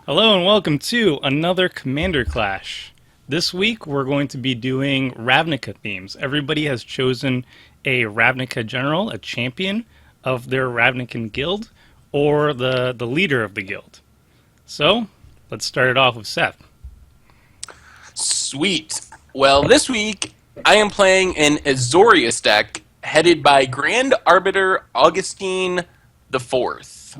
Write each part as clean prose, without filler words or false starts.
Hello and welcome to another Commander Clash. This week we're going to be doing Ravnica themes. Everybody has chosen a Ravnica general, a champion of their Ravnican Guild, or the leader of the guild. So, let's start it off with Seth. Sweet. Well, this week I am playing an Azorius deck headed by Grand Arbiter Augustin IV.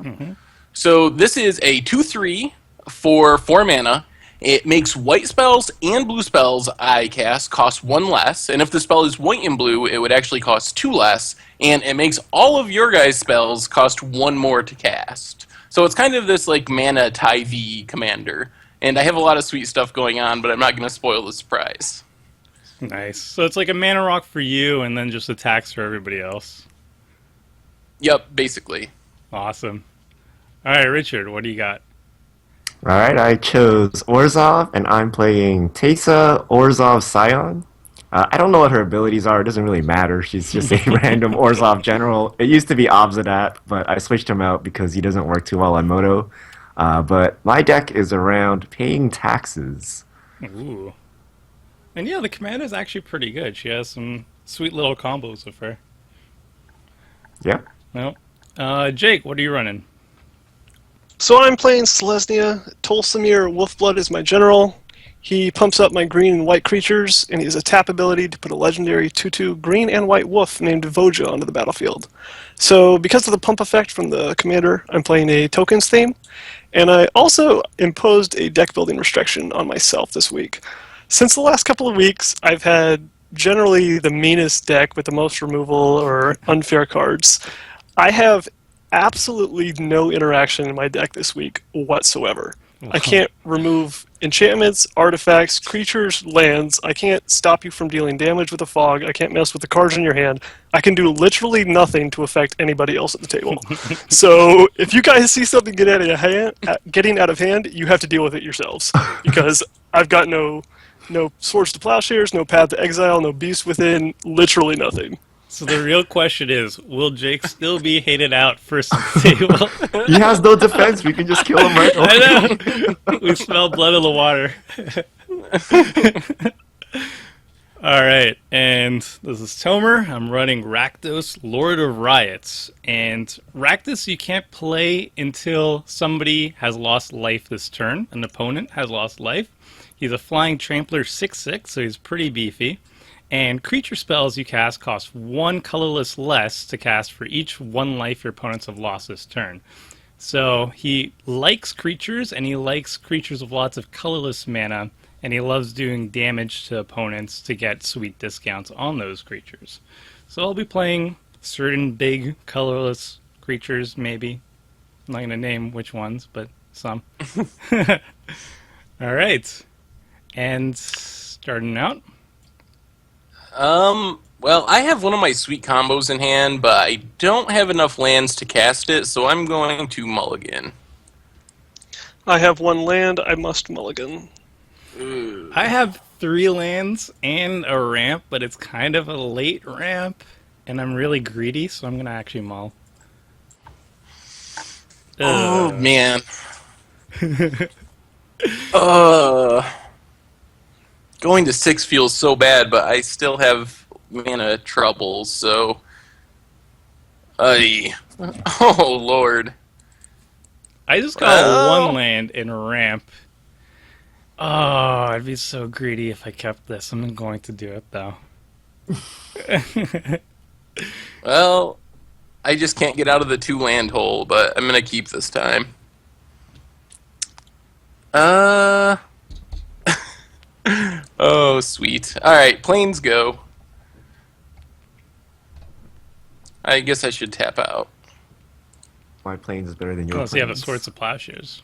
So this is a 2/3 for 4 mana. It makes white spells and blue spells I cast cost 1 less, and if the spell is white and blue, it would actually cost 2 less, and it makes all of your guys' spells cost 1 more to cast. So it's kind of this like mana Tye commander, and I have a lot of sweet stuff going on, but I'm not going to spoil the surprise. Nice. So it's like a mana rock for you and then just attacks for everybody else. Yep, basically. Awesome. Alright, Richard, what do you got? Alright, I chose Orzhov, and I'm playing Teysa, Orzhov Scion. I don't know what her abilities are, it doesn't really matter. She's just a random Orzhov general. It used to be Obsidat, but I switched him out because he doesn't work too well on Moto. But my deck is around paying taxes. Ooh. And yeah, the commander's actually pretty good. She has some sweet little combos with her. Yeah. Well, Jake, what are you running? So I'm playing Selesnya. Tolsimir Wolfblood is my general. He pumps up my green and white creatures, and he has a tap ability to put a legendary 2/2 green and white wolf named Voja onto the battlefield. So because of the pump effect from the commander, I'm playing a tokens theme, and I also imposed a deck building restriction on myself this week. Since the last couple of weeks, I've had generally the meanest deck with the most removal or unfair cards. I have absolutely no interaction in my deck this week whatsoever. I can't remove enchantments, artifacts, creatures, lands. I can't stop you from dealing damage with a fog. I can't mess with the cards in your hand. I can do literally nothing to affect anybody else at the table. So if you guys see something getting out of hand, you have to deal with it yourselves, because I've got no Swords to Plowshares, no Path to Exile, no Beast Within, literally nothing. So the real question is, will Jake still be hated out first at the table? He has no defense, we can just kill him right now. I know! We smell blood in the water. Alright, and this is Tomer. I'm running Rakdos, Lord of Riots. And Rakdos you can't play until somebody has lost life this turn. An opponent has lost life. He's a flying trampler 6/6, so he's pretty beefy. And creature spells you cast cost 1 colorless less to cast for each 1 life your opponents have lost this turn. So he likes creatures, and he likes creatures with lots of colorless mana, and he loves doing damage to opponents to get sweet discounts on those creatures. So I'll be playing certain big colorless creatures, maybe. I'm not going to name which ones, but some. Alright. And starting out. Well, I have one of my sweet combos in hand, but I don't have enough lands to cast it, so I'm going to mulligan. I have 1 land, I must mulligan. I have 3 lands and a ramp, but it's kind of a late ramp, and I'm really greedy, so I'm going to actually mull. Oh, man. Going to 6 feels so bad, but I still have mana trouble, so... Oh, Lord. I just got 1 land and a ramp. Oh, I'd be so greedy if I kept this. I'm going to do it, though. Well, I just can't get out of the 2 land hole, but I'm going to keep this time. Oh, sweet. Alright, planes go. I guess I should tap out. My planes is better than your Unless planes. you have a Swords of Plowshares.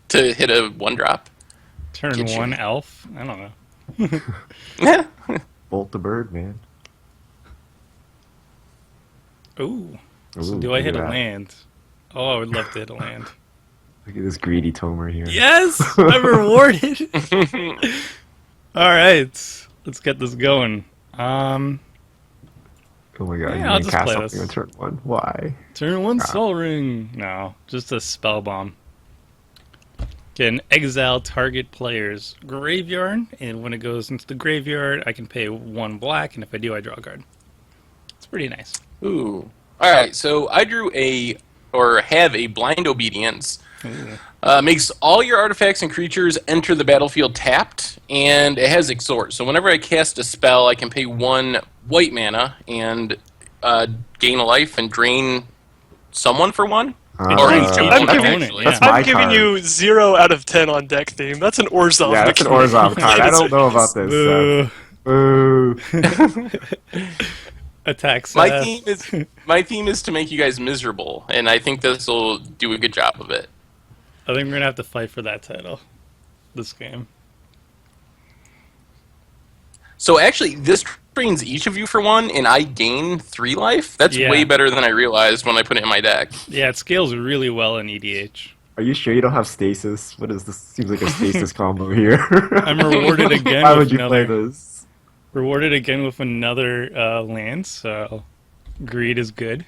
To hit a 1-drop. Turn Get you. 1 elf? I don't know. Yeah. Bolt the bird, man. Ooh. So Ooh, do I look hit at a that. land? Oh, I would love to hit a land. Look at this greedy Tomer here. Yes! I'm rewarded! Alright. Let's get this going. Oh my god, Yeah, you I'll can just cast play something this. on turn 1. Why? Turn 1 Soul Ring. No, just a spell bomb. can exile target player's graveyard, and when it goes into the graveyard, I can pay 1 black, and if I do, I draw a card. It's pretty nice. Ooh. All right, so I have a blind obedience. Makes all your artifacts and creatures enter the battlefield tapped, and it has exort. So whenever I cast a spell, I can pay 1 white mana and gain a life and drain someone for 1. Or Drains two each opponent, opponent, actually. yeah. That's my I'm giving card. you 0 out of 10 on deck theme. That's an Orzhov. Yeah, that's an mechanic. Orzhov card. I don't know about this. Boo. Boo. Attack My Seth. theme is to make you guys miserable, and I think this will do a good job of it. I think we're going to have to fight for that title this game. So actually, this trains each of you for 1, and I gain 3 life. That's Yeah. way better than I realized when I put it in my deck. Yeah, it scales really well in EDH. Are you sure you don't have stasis? What is this? Seems like a stasis combo here. I'm rewarded again Why with would you play another this? rewarded again with another land, so greed is good.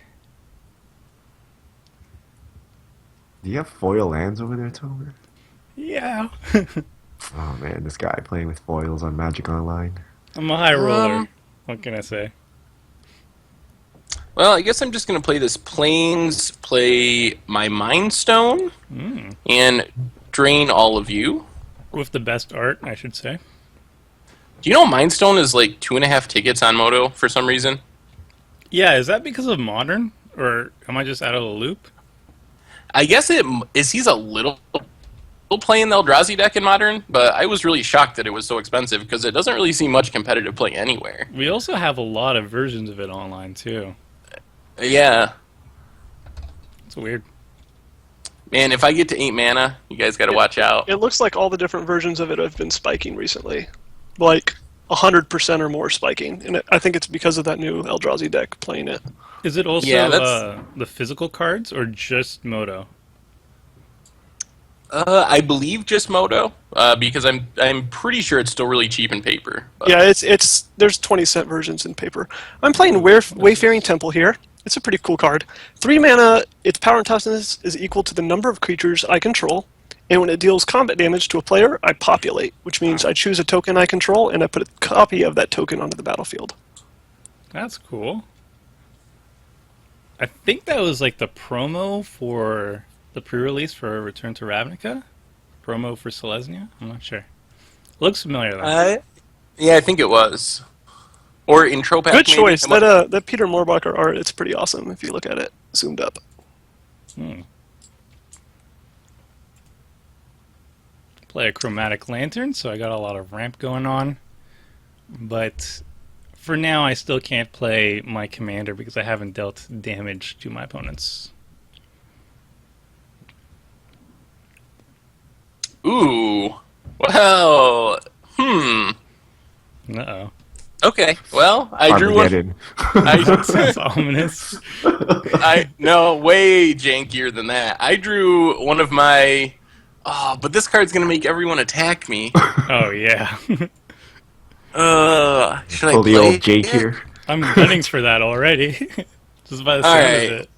Do you have foil lands over there, Tomer? Yeah. Oh man, this guy playing with foils on Magic Online. I'm a high roller. What can I say? Well, I guess I'm just going to play this Plains, play my Mind Stone, and drain all of you. With the best art, I should say. Do you know Mind Stone is like 2.5 tickets on Moto for some reason? Yeah, is that because of Modern? Or am I just out of the loop? I guess he's a little playing the Eldrazi deck in Modern, but I was really shocked that it was so expensive because it doesn't really see much competitive play anywhere. We also have a lot of versions of it online, too. Yeah. It's weird. Man, if I get to 8 mana, you guys got to watch out. It looks like all the different versions of it have been spiking recently. Like 100% or more spiking. And I think it's because of that new Eldrazi deck playing it. Is it also Yeah, that's- the physical cards or just Moto? I believe just Moto, because I'm pretty sure it's still really cheap in paper. But. Yeah, it's there's 20-cent versions in paper. I'm playing Wayfaring Temple here. It's a pretty cool card. 3 mana, its power and toughness is equal to the number of creatures I control, and when it deals combat damage to a player, I populate, which means I choose a token I control, and I put a copy of that token onto the battlefield. That's cool. I think that was like the promo for the pre-release for Return to Ravnica. Promo for Selesnya? I'm not sure. Looks familiar, though. Yeah, I think it was. Or intro pack. Good maybe? choice. That Peter Moorbacher art, it's pretty awesome if you look at it zoomed up. Play a Chromatic Lantern, so I got a lot of ramp going on. But for now, I still can't play my commander because I haven't dealt damage to my opponents. Ooh. Well, Uh-oh. Okay, well, I drew one. Armageddon. Sounds ominous. No, way jankier than that. I drew one of my... Oh, but this card's going to make everyone attack me. Oh, yeah. Should I Pull the play old Jake it? here. I'm gunning for that already. Just by the All sound right. of it.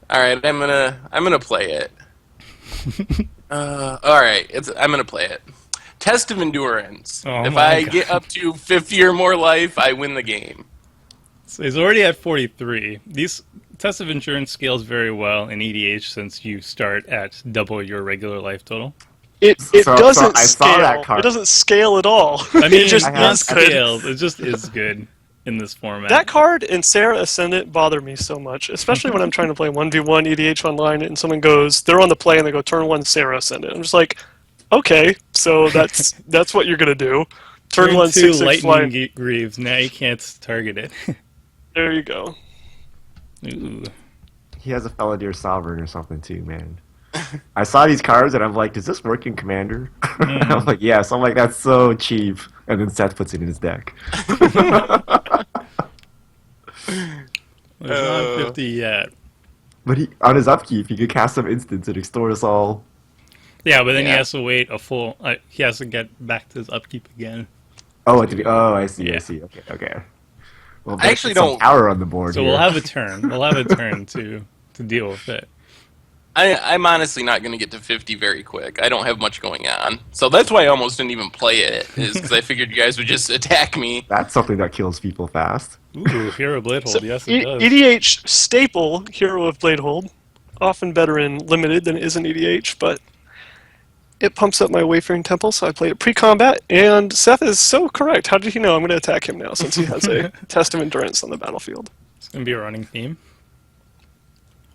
All right, I'm gonna play it. All right, I'm gonna play it. Test of endurance. Oh if my I God. get up to 50 or more life, I win the game. So he's already at 43. These Test of Endurance scales very well in EDH since you start at double your regular life total. It So doesn't I saw scale. that card. It doesn't scale at all. I mean, it just I have- is good. scales. It just is good in this format. That card and Sarah Ascendant bother me so much, especially when I'm trying to play 1v1 EDH online and someone goes, they're on the play and they go turn 1 Sarah Ascendant. I'm just like, okay, so that's what you're gonna do. Turn 1 2 6/6 Lightning flying. Greaves. Now you can't target it. There you go. Ooh. He has a Felidar Sovereign or something too, man. I saw these cards and I'm like, does this work in Commander? I'm like, yes. I'm like, that's so cheap. And then Seth puts it in his deck. There's not 50 yet. But on his upkeep, he could cast some instants and extort us all. Yeah, but then he Yeah. has to wait a full... he has to get back to his upkeep again. Oh, I see, Yeah. I see. Okay. Well, I actually some don't- power on the board So here. we'll have a turn. We'll have a turn to deal with it. I'm honestly not going to get to 50 very quick. I don't have much going on. So that's why I almost didn't even play it, is because I figured you guys would just attack me. That's something that kills people fast. Ooh, Hero Blade So Hold. Yes, it does. EDH staple Hero of Blade Hold, often better in limited than it is in EDH, but it pumps up my Wayfaring Temple, so I play it pre-combat. And Seth is so correct. How did he know I'm going to attack him now, since he has a Test of Endurance on the battlefield? It's going to be a running theme.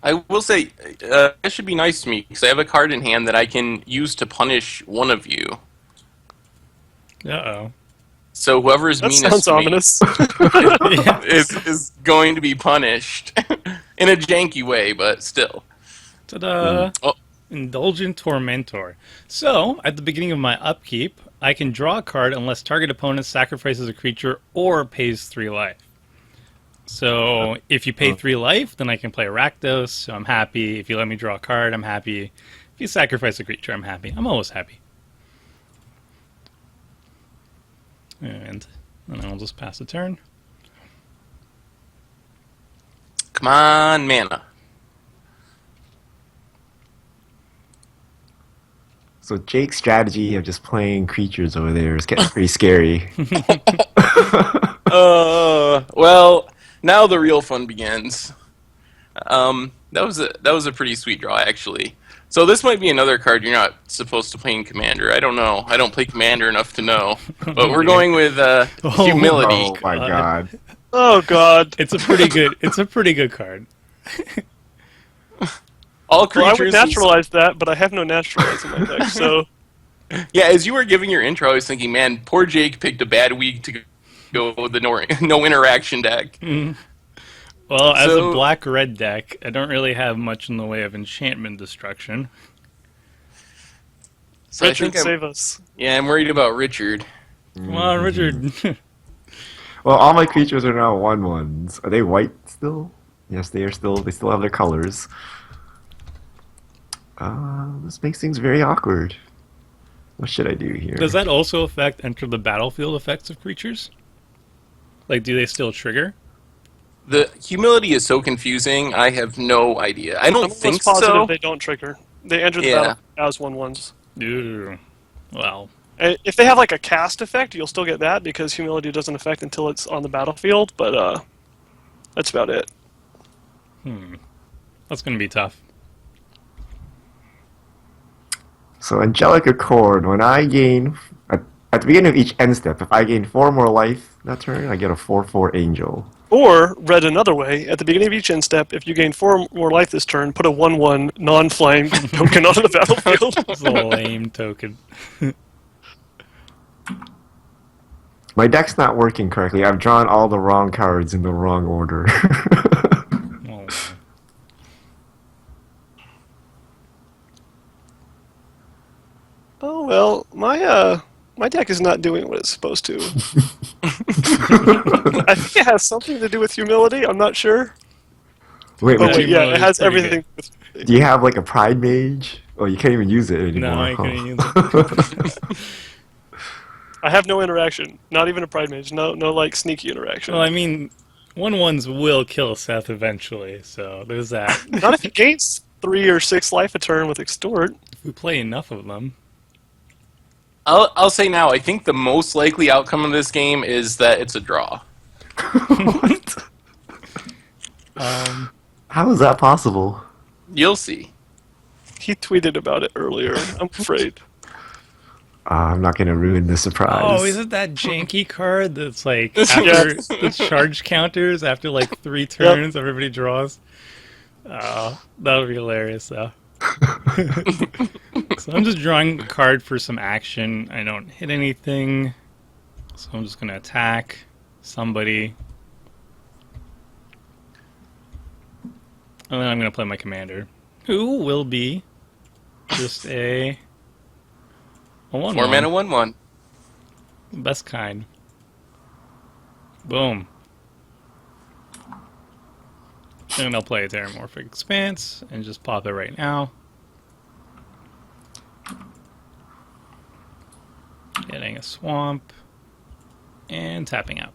I will say, that should be nice to me, because I have a card in hand that I can use to punish one of you. Uh-oh. So whoever is That meanest sounds to me ominous. is going to be punished. In a janky way, but still. Ta-da! Oh. Indulgent Tormentor. So, at the beginning of my upkeep, I can draw a card unless target opponent sacrifices a creature or pays 3 life. So, if you pay 3 life, then I can play Rakdos, so I'm happy. If you let me draw a card, I'm happy. If you sacrifice a creature, I'm happy. I'm always happy. And then I'll just pass the turn. Come on, mana. So Jake's strategy of just playing creatures over there is getting pretty scary. Well, now the real fun begins. That was a pretty sweet draw, actually. So this might be another card you're not supposed to play in Commander. I don't know. I don't play Commander enough to know. But we're going with Humility. Oh my god. Oh, God. It's a pretty good card. All Well, I would creatures. naturalize that, but I have no naturalize in my deck, so... Yeah, as you were giving your intro, I was thinking, man, poor Jake picked a bad week to go with the no interaction deck. Well, as So- a black-red deck, I don't really have much in the way of enchantment destruction. So I Richard, think save us. I'm worried about Richard. Come on, Richard. Well, all my creatures are now 1/1s. Are they white still? Yes, they are still. They still have their colors. This makes things very awkward. What should I do here? Does that also affect enter the battlefield effects of creatures? Like, do they still trigger? The Humility is so confusing, I have no idea. I don't I'm think almost positive so. they don't trigger. They enter the Yeah. battle as 1/1s. Ooh. Well, If they have like a cast effect, you'll still get that because Humility doesn't affect until it's on the battlefield, but that's about it. that's going to be tough. So Angelic Accord, when I gain at the beginning of each end step, if I gain 4 more life that turn, I get a 4/4 angel. Or, read another way, at the beginning of each end step, if you gain 4 more life this turn, put a 1/1 non-flying token onto the battlefield. It's a lame token. My deck's not working correctly. I've drawn all the wrong cards in the wrong order. Oh, Oh well, my deck is not doing what it's supposed to. I think it has something to do with Humility. I'm not sure. Wait, But Yeah, wait, yeah, Humility it is has pretty everything. do you have like a Pride Mage? Oh, you can't even use it anymore. no, I huh? couldn't use it. I have no interaction. Not even a Pride Mage. No, like sneaky interaction. Well, I mean, 1/1s will kill Seth eventually, so there's that. Not if he gains 3 or 6 life a turn with Extort. If we play enough of them. I'll say now, I think the most likely outcome of this game is that it's a draw. What? How is that possible? You'll see. He tweeted about it earlier. I'm afraid. I'm not going to ruin the surprise. Oh, is it that janky card that's like after the charge counters after like 3 turns, everybody draws? Oh, that would be hilarious though. So I'm just drawing a card for some action. I don't hit anything, so I'm just gonna attack somebody, and then I'm gonna play my commander, who will be just a 1/1. 4 mana, 1/1. Best kind. Boom. And I'll play Terramorphic Expanse and just pop it right now. Getting a swamp and tapping out.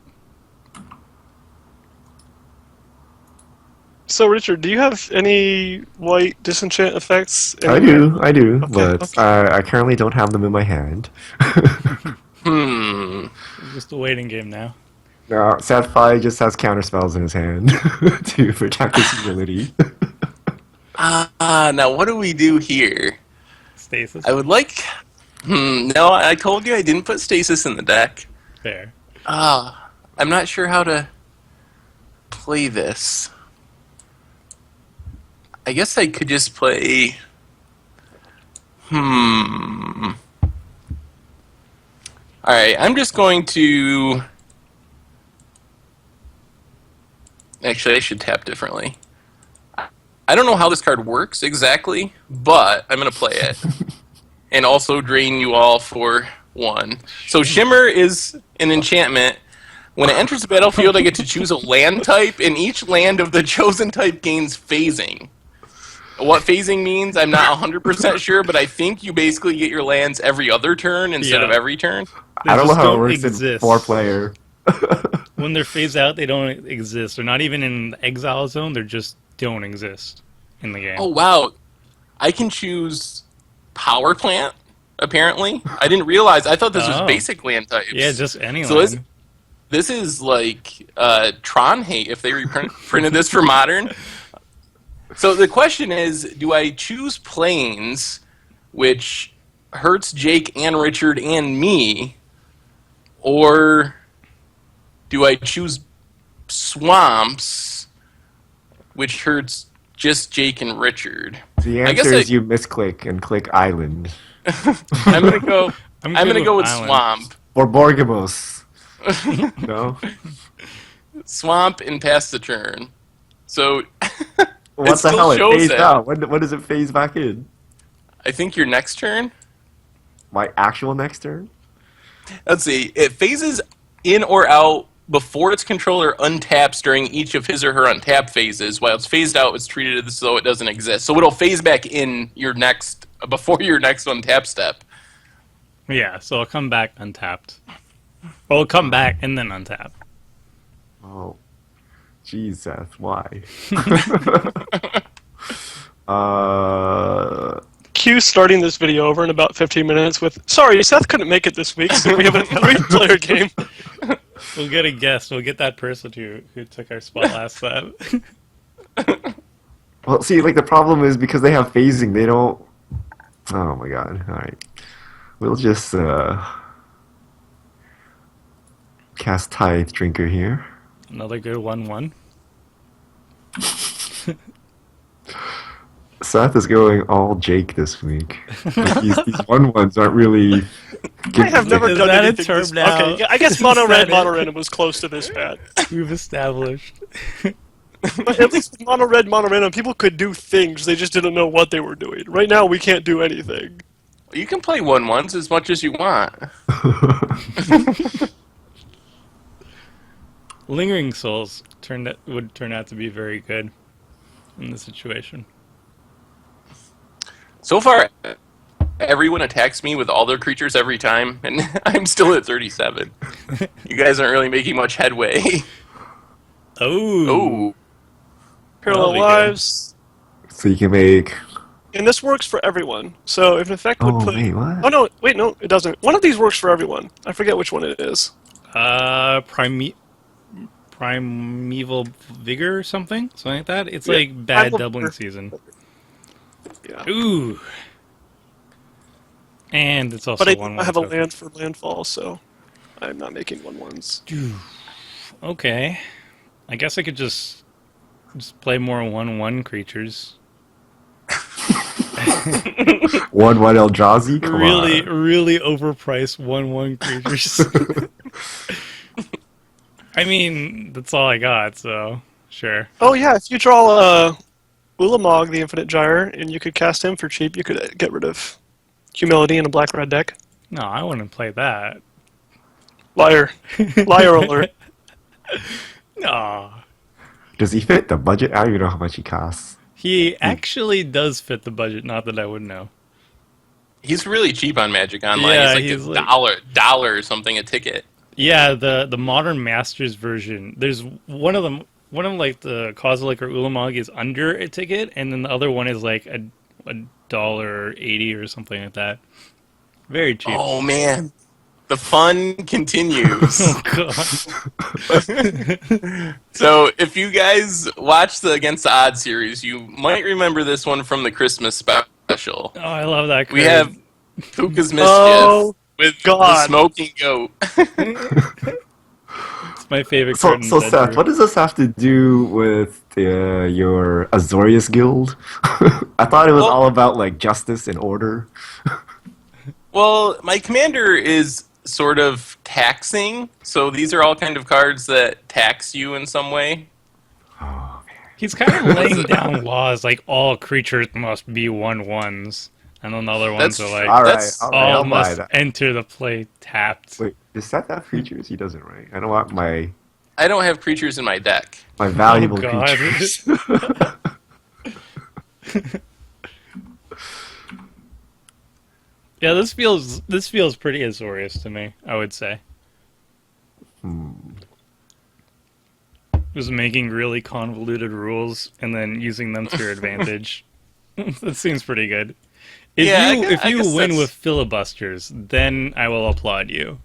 So, Richard, do you have any white disenchant effects? I do, Okay, but okay. I currently don't have them in my hand. It's just a waiting game now. No, Seth probably just has counter spells in his hand to protect his ability. Now what do we do here? Stasis. I would like... no, I told you I didn't put stasis in the deck. Fair. I'm not sure how to play this. I guess I could just play... Alright, I'm just going to... Actually, I should tap differently. I don't know how this card works exactly, but I'm going to play it. And also drain you all for 1. So Shimmer is an enchantment. When it enters the battlefield, I get to choose a land type, and each land of the chosen type gains phasing. What phasing means, I'm not 100% sure, but I think you basically get your lands every other turn instead of every turn. They I don't know just how it works exist. in 4-player. When they're phased out, they don't exist. They're not even in the exile zone. They just don't exist in the game. Oh, wow. I can choose Power Plant, apparently. I didn't realize. I thought this was basic land types. Yeah, just any So land. this is like Tron hate if they reprinted this for Modern. So the question is, do I choose Plains, which hurts Jake and Richard and me, or do I choose Swamps, which hurts just Jake and Richard? The I guess answer is you misclick and click Island. I'm gonna go. I'm good gonna go with Island. Swamp. Or Borgamos. No? Swamp and pass the turn. So What the still hell? It shows phased it. out. When does it phase back in? I think your next turn. My actual next turn? Let's see. It phases in or out before its controller untaps during each of his or her untap phases. While it's phased out, it's treated as though it doesn't exist. So it'll phase back in before your next untap step. Yeah, so I'll come back untapped. Well, I'll come back and then untap. Oh. Jeez, Seth, why? Q starting this video over in about 15 minutes with, sorry, Seth couldn't make it this week, so we have a 3-player game. We'll get a guest. We'll get that person who took our spot last time. Well, see, like, the problem is because they have phasing, they don't... Oh my god, alright. We'll just, cast Tithe Drinker here. Another good 1-1. Seth is going all Jake this week. Like, these 1-1s aren't really... I have never Is done that a anything term this now? Okay, I guess mono Is red, that mono it? random was close to this bad. We've established. But at least with mono red, mono random, people could do things, they just didn't know what they were doing. Right now, we can't do anything. You can play 1/1s as much as you want. Lingering Souls would turn out to be very good in this situation. So far, everyone attacks me with all their creatures every time, and I'm still at 37. You guys aren't really making much headway. Oh. Oh. Parallel That'll be good. lives. So you can make... And this works for everyone. So if an effect would Oh, put... wait, what? Oh, no, wait, no, it doesn't. One of these works for everyone. I forget which one it is. Primeval Vigor or something like that. It's like bad Primal doubling Vigor. season. Yeah. Ooh. And it's also But I 1-1. don't have a token. land for landfall, so I'm not making 1/1s. Okay. I guess I could just play more 1-1 creatures. 1-1 Eldrazi? Come Really, on. really overpriced 1-1 creatures. I mean, that's all I got, so sure. Oh yeah, if you draw Ulamog, the Infinite Gyre, and you could cast him for cheap, you could get rid of Humility in a black-red deck. No, I wouldn't play that. Liar. Liar alert. No. Does he fit the budget? I don't even know how much he costs. He actually does fit the budget, not that I would know. He's really cheap on Magic Online. Yeah, he's he's like like- a dollar or something a ticket. Yeah, the Modern Masters version. There's one of them. one of like the Kozilek or Ulamog is under a ticket, and then the other one is like a $1.80 or something like that. Very cheap. Oh man, the fun continues. Oh god. So if you guys watch the Against the Odds series, you might remember this one from the Christmas special. Oh, I love that card. We have Puka's Mischief Oh, with the God. smoking goat. It's my favorite So, card in so Dead Seth, Brew. what does this have to do with your Azorius guild? I thought it was Well- all about like justice and order. Well, my commander is sort of taxing, so these are all kind of cards that tax you in some way. He's kind of laying down laws like all creatures must be 1/1s, and then the other ones That's are like All right, That's all right, all I'll buy must that. enter the play tapped. Wait, does Seth have creatures? He doesn't, right? I don't want my I don't have creatures in my deck. valuable God. creatures. Yeah, this feels pretty Azorius to me, I would say. Just making really convoluted rules and then using them to your advantage. That seems pretty good. If Yeah, you if I you guess win that's- with filibusters, then I will applaud you.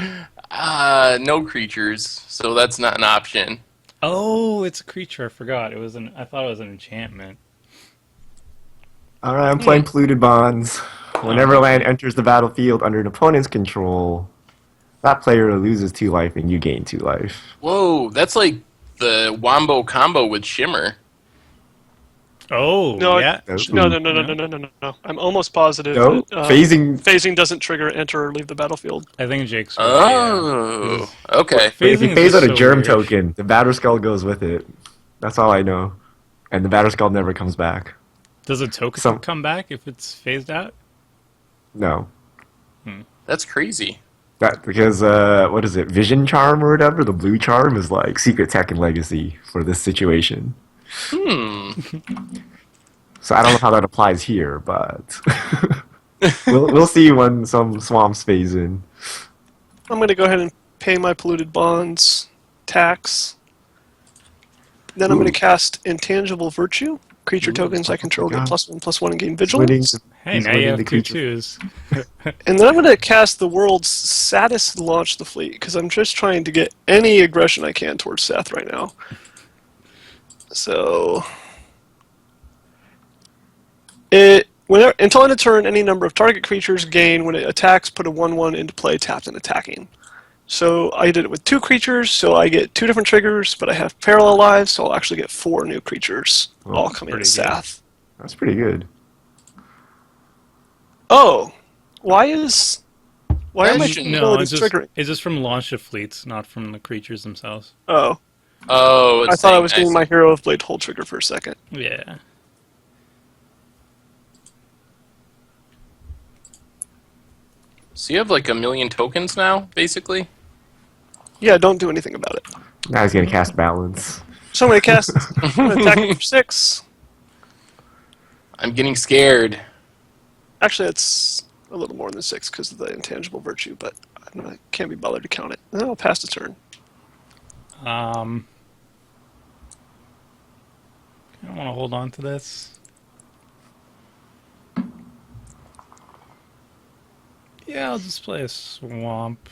No creatures, so that's not an option. Oh, it's a creature. I forgot. I thought it was an enchantment. All right, I'm playing Polluted Bonds. Whenever land enters the battlefield under an opponent's control, that player loses 2 life and you gain 2 life. Whoa, that's like the Wombo combo with Shimmer. Oh, No, yeah. No. I'm almost positive No, that phasing doesn't trigger enter or leave the battlefield. I think Jake's right, yeah. Oh, okay. But if you Phasing is phase just out a so germ weird. token, the Battle Skull goes with it. That's all I know. And the Battle Skull never comes back. Does a token Some- come back if it's phased out? No. That's crazy. That because what is it? Vision Charm or whatever. The blue charm is like secret tech and legacy for this situation. So I don't know how that applies here, but we'll see when some swamps phase in. I'm going to go ahead and pay my polluted bonds tax. Then I'm going to cast Intangible Virtue. Creature tokens I control get God. +1/+1 and gain Winning, vigilance. Hey, he's now you winning have the two creature. twos. And then I'm going to cast the world's saddest launch the fleet because I'm just trying to get any aggression I can towards Seth right now. So until end of turn, any number of target creatures gain when it attacks. Put a 1/1 into play, tapped and attacking. So I did it with 2 creatures, so I get 2 different triggers, but I have parallel lives, so I'll actually get 4 new creatures, all coming to pretty good. Seth. That's pretty good. Oh, why are my Imagine- No, abilities it's just, triggering? it's just from launch of fleets, not from the creatures themselves. Oh, Oh, I it's thought I saying was getting my Hero of Blade hold trigger for a second. Yeah. So you have like 1 million tokens now, basically? Yeah, don't do anything about it. Now he's gonna cast balance. So I'm going to cast, I'm going to attack it for 6. I'm getting scared. Actually, it's a little more than 6 because of the intangible virtue, but I can't be bothered to count it. And then I'll pass the turn. I don't want to hold on to this. Yeah, I'll just play a swamp.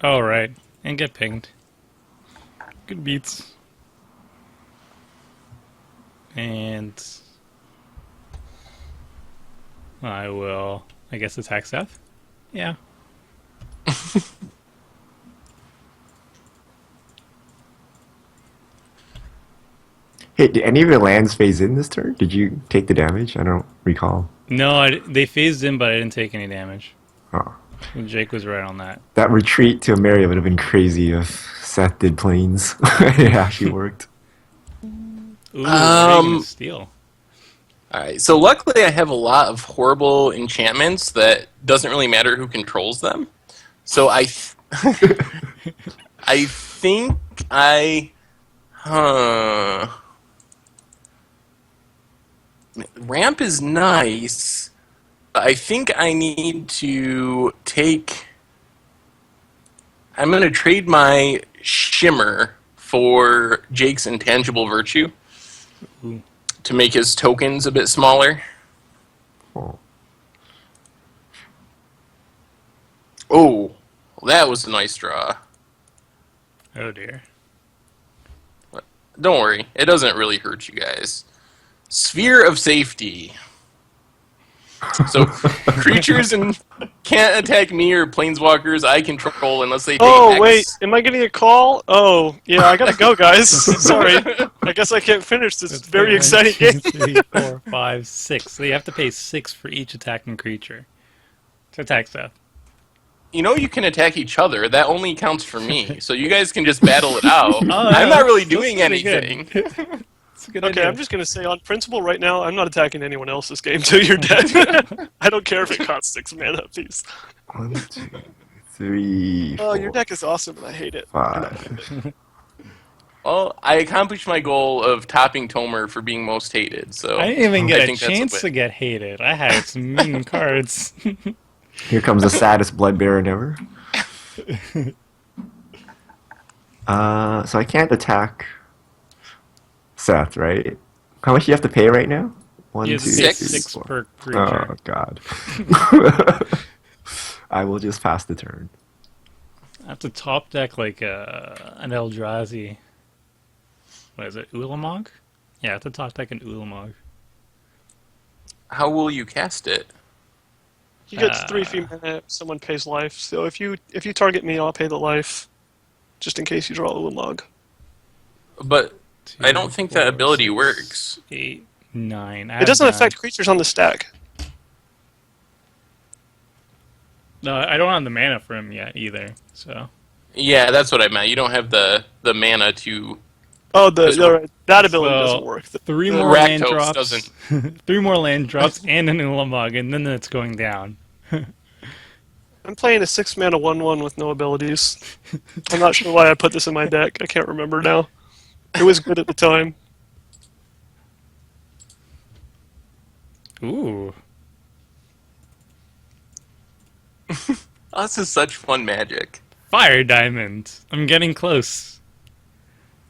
Oh, right. And get pinged. Good beats. And I will, I guess, attack Seth? Yeah. Hey, did any of your lands phase in this turn? Did you take the damage? I don't recall. No, they phased in, but I didn't take any damage. Oh. Jake was right on that. That retreat to Ameria would have been crazy if Seth did planes. It actually worked. Ooh, what are you gonna steal? Alright, so luckily I have a lot of horrible enchantments that doesn't really matter who controls them. So I think Ramp is nice. I think I need to take... I'm going to trade my Shimmer for Jake's Intangible Virtue to make his tokens a bit smaller. Oh, that was a nice draw. Oh dear. Don't worry, it doesn't really hurt you guys. Sphere of Safety. So creatures can't attack me or planeswalkers I control unless they take X. Wait, am I getting a call? Oh, yeah, I gotta go, guys. Sorry. I guess I can't finish this very exciting game. 3, 4, 5, 6. So you have to pay 6 for each attacking creature to attack Seth. You know you can attack each other. That only counts for me. So you guys can just battle it out. Oh, I'm not really that's doing pretty good. anything. It's a good Okay, idea. I'm just gonna say on principle right now, I'm not attacking anyone else this game till you're dead. I don't care if it costs 6 mana apiece. 1, 2, 3, Oh, 4, your deck is awesome, and I hate it. 5. Well, I accomplished my goal of topping Tomer for being most hated. So I didn't even I get a think that's chance win. to get hated. I had some mean cards. Here comes the saddest blood baron ever. So I can't attack Seth, right? How much do you have to pay right now? 1, You 2, have to pay 3, 6 4. per creature. Oh god. I will just pass the turn. I have to top deck like an Eldrazi. What is it? Ulamog? Yeah, I have to top deck an Ulamog. How will you cast it? You get 3 fee mana, someone pays life. So if you target me, I'll pay the life, just in case you draw Ulamog. But 2, I don't think that 4, ability 6, works. 8, 9. It doesn't affect creatures on the stack. No, I don't have the mana for him yet either. So Yeah, that's what I meant. You don't have the mana to. Oh, This one. that ability So, doesn't work. 3 the more land Rakdos drops. doesn't. 3 more land drops and an Ulamog, and then it's going down. I'm playing a 6 mana 1/1 with no abilities. I'm not sure why I put this in my deck. I can't remember now. It was good at the time. Ooh. Oh, this is such fun magic. Fire Diamond. I'm getting close.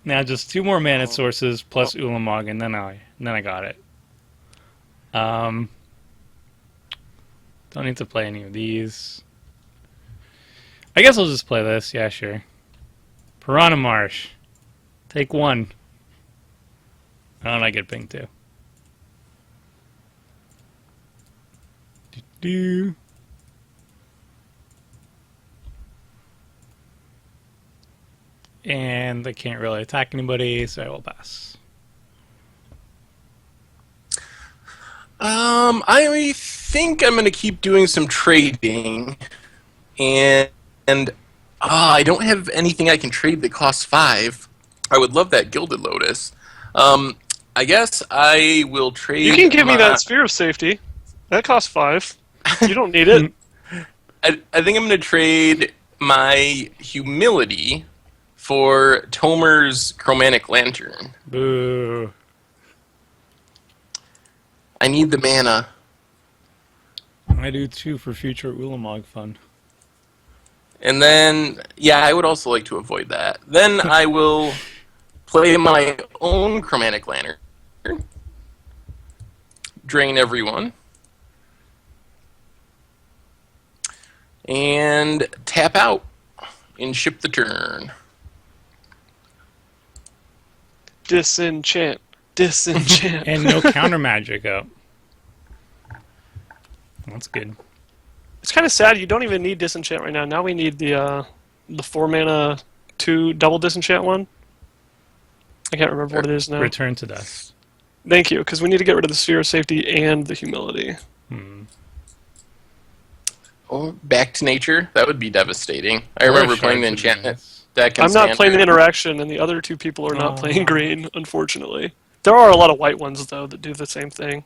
Now just 2 more mana sources plus Ulamog, and then I got it. Don't need to play any of these. I guess I'll just play this. Yeah, sure. Piranha Marsh. Take 1. Oh, and I get ping too. Do. And I can't really attack anybody, so I will pass. I think I'm gonna keep doing some trading, and I don't have anything I can trade that costs 5. I would love that Gilded Lotus. I guess I will trade. You can give me my- that Sphere of Safety. That costs 5. You don't need it. I think I'm gonna trade my Humility for Tomer's Chromatic Lantern. Boo. I need the mana. I do too for future Ulamog fun. And then, yeah, I would also like to avoid that. Then I will play my own Chromatic Lantern. Drain everyone. And tap out. And ship the turn. Disenchant. Disenchant. And no counter magic up. That's good. It's kind of sad. You don't even need Disenchant right now. Now we need the 4 mana 2 double Disenchant one. I can't remember what it is now. Return to dust. Thank you, because we need to get rid of the Sphere of Safety and the Humility. Or Back to Nature. That would be devastating. I remember playing the enchantment deck. I'm not playing the interaction, and the other 2 people are not playing green, unfortunately. There are a lot of white ones, though, that do the same thing.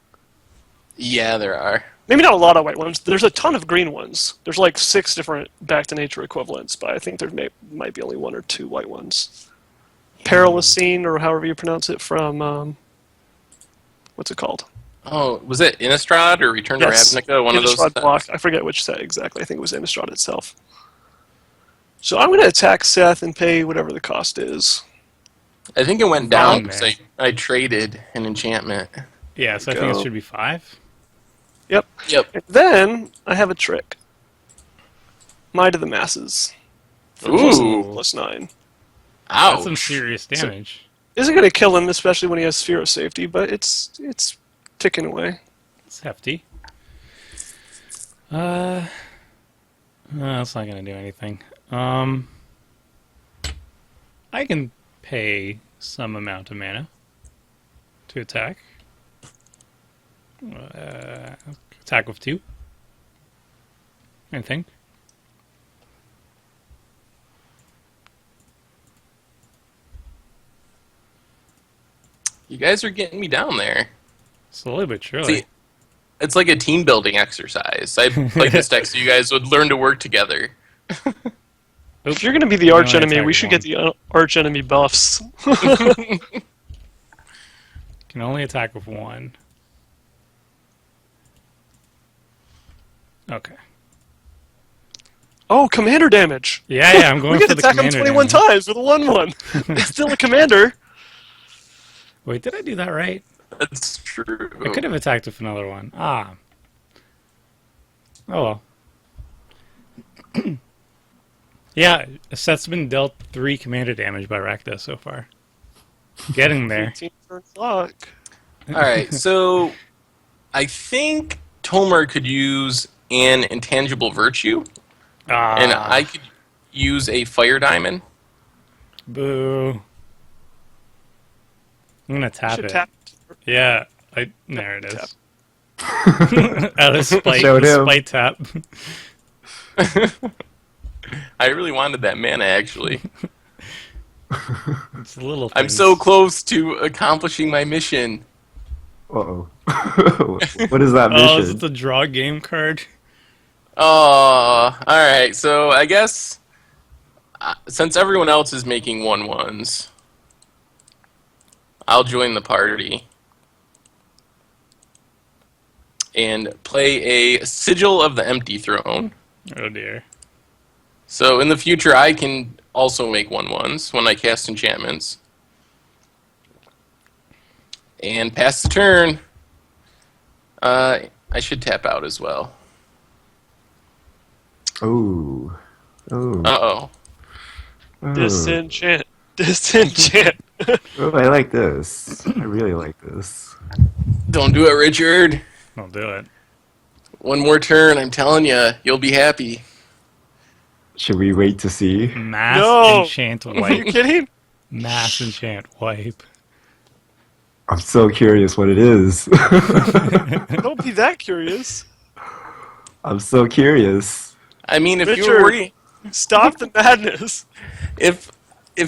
Yeah, there are. Maybe not a lot of white ones. There's a ton of green ones. There's like 6 different Back to Nature equivalents, but I think there might be only 1 or 2 white ones. Perilous Scene, or however you pronounce it, from... what's it called? Oh, was it Innistrad or Return to Yes. Ravnica? One of those. Innistrad block. I forget which set exactly. I think it was Innistrad itself. So I'm going to attack Seth and pay whatever the cost is. I think it went down Fine, because man. I traded an enchantment. Yeah, so I think it should be 5. Yep. Yep. And then I have a trick. Might of the Masses. Ooh. +9. Ouch. That's some serious damage. Isn't going to kill him, especially when he has Sphere of Safety, but it's ticking away. It's hefty. No, that's not gonna do anything. I can pay some amount of mana to attack. Attack with 2. I think. You guys are getting me down there. Slowly but surely. See, it's like a team building exercise. I played this deck so you guys would learn to work together. If you're going to be the No, arch enemy, attack we should one. get the arch enemy buffs. Can only attack with 1. Okay. Oh, commander damage! Yeah, I'm We going can for the attack him commander 21 damage. times with a 1/1. It's still a commander. Wait, did I do that right? That's true. I could have attacked with another one. Ah. Oh well. Yeah, Seth's been dealt 3 commander damage by Rakdos so far. Getting there. 18 turn clock. All right, so I think Tomer could use an intangible virtue, Ah, and I could use a fire diamond. boo. I'm gonna tap Should it. tap. Yeah, there it Tap. is. Out of spite, Showed him. spite tap. I really wanted that mana, actually. It's little. I'm things. so close to accomplishing my mission. Uh-oh. What is that Oh, is mission? it the draw game card? Oh, all right. So I guess since everyone else is making 1/1s, I'll join the party and play a Sigil of the Empty Throne. Oh dear. So in the future, I can also make 1/1s when I cast enchantments. And pass the turn. I should tap out as well. Ooh. Ooh. Uh-oh. Ooh. Disenchant. Disenchant. Oh, I like this. I really like this. Don't do it, Richard. I'll do it. One more turn, I'm telling you, you'll be happy. Should we wait to see? Mass No! enchant Are you wipe. kidding? Mass enchant wipe. I'm so curious what it is. Don't be that curious. I'm so curious. I mean, if you Richard. were worried, Stop the madness. if